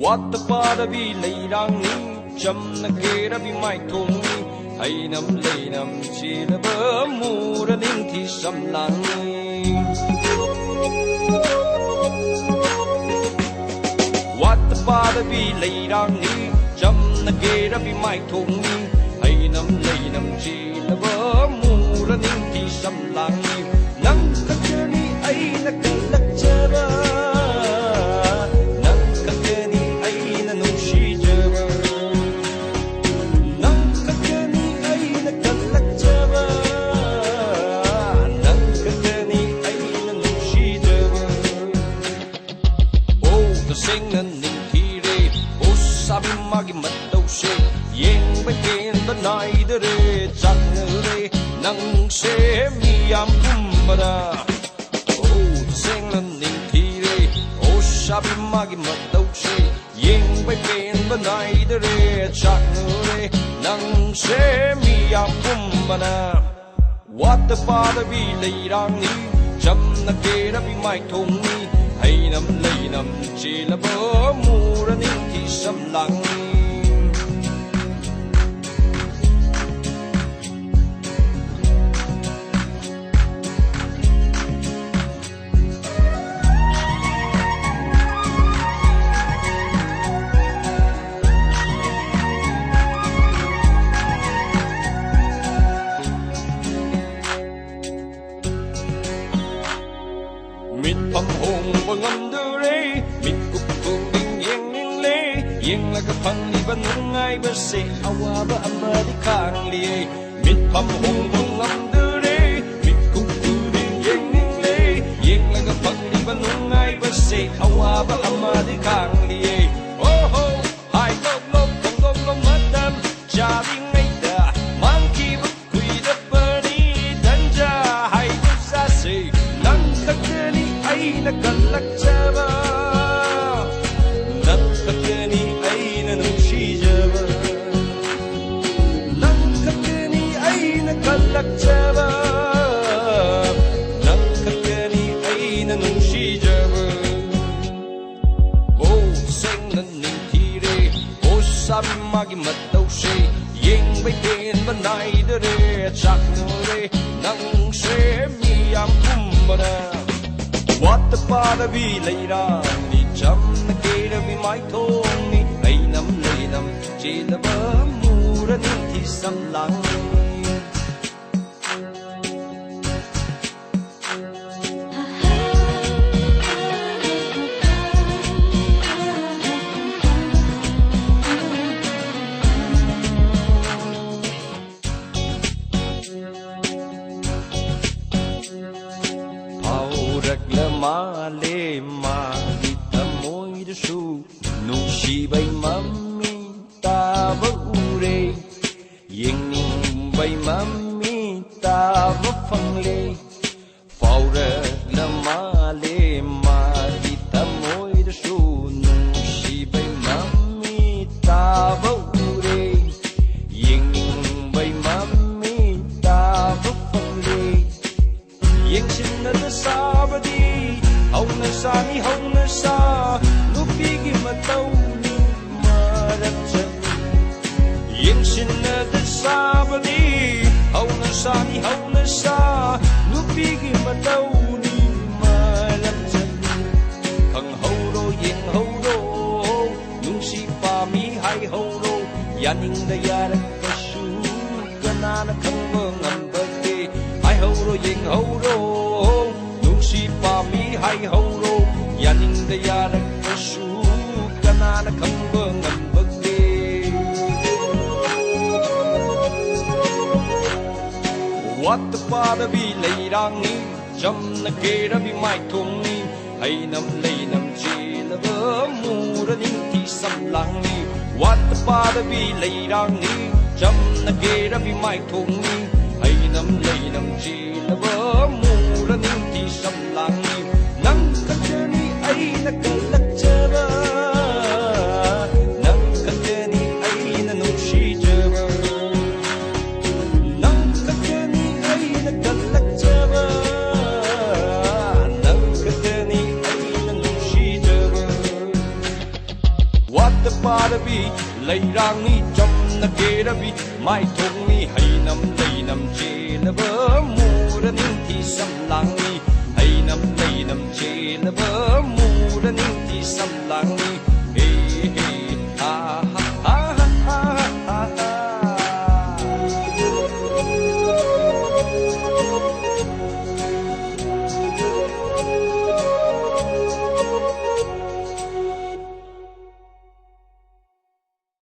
Watta padabi leirangni jamna kerabi mai thongni ainam leinam chilaba mura ningthi samlangni Watta padabi leirangni jamna kerabi mai thongni ainam leinam chilaba mura ningthi samlangni nang kakani aina kalakchaba magi matau se yeng ba ken ba nai de re chak re nang se mi am kumara o sing lan ning thi re o sabi magi matau se yeng ba ken ba nai de re chak re nang se mi am kumara what the father bi lei rang ni cham na ke ra bi mai thong ni hay nam lei nam chi la ba mu ra ning thi sam lang là cái phần đi vẫn không ai bớt sẽ awa ba amma đi khang liê mít phàm hồng vong ngắm đưa đi mít cục cừ đi yên ninh lê yên là cái phần đi vẫn không ai bớt sẽ awa ba amma đi khang liê oh oh hai lốp lốp không mất tâm cha đi ngay đã mang khi bất quỳ đất bờ đi thân cha hai bước ra sẽ nắng khắc đi ai là cần lắc cha ba kalakchaba nang kakani aina nung shijaba o sing nan ning thire o sabi magi matau se yeng bai ken banai de re chak no re nang se mi am kumbara what the pada bi leira ni cham na ke ra mi mai thong ni ainam leinam chilaba mura ni thi sam lang ma le ma di ta môi de su nung si bay mami ta va ure yeng ning bay mami ta va phang le phao ra la ma le ma di ta môi de su nung si bay mami ta va ure yeng ning bay mami ta va phang le yeng sin na de sa ba di hong sa ni hong sa nupi gi matau ni marat chan yin sin na de sa ba ni hong sa ni hong sa nupi gi matau ni marat chan khang ho ro yin ho ro nung si pa mi hai ho ro yaning da yar ka shu kana na khang mo ngam ba te hai ho ro yin ho ro si pa mi hai ho ro yaning da yar ka shu kana na kham ba ngam ba de what the pada bi lei rang ni jam na ke ra bi mai thong ni hai nam lei nam chi la ba mu ra ning thi sam lang ni what the pada bi lei rang ni jam na ke ra bi mai thong ni hai nam lei nam chi la ba mu ra ning thi sam lang ni nang ka ni ai na kalak chaba nang ka ni ai na nung shi chaba nang ka ni ai na kalak chaba nang ka ni ai na nung shi chaba Barabi, lay rangi chom na kerabi, mai thong ni hay nam che la ba mura ning thi sam lang ni hay nam che la ba mura ning thi sam lang ni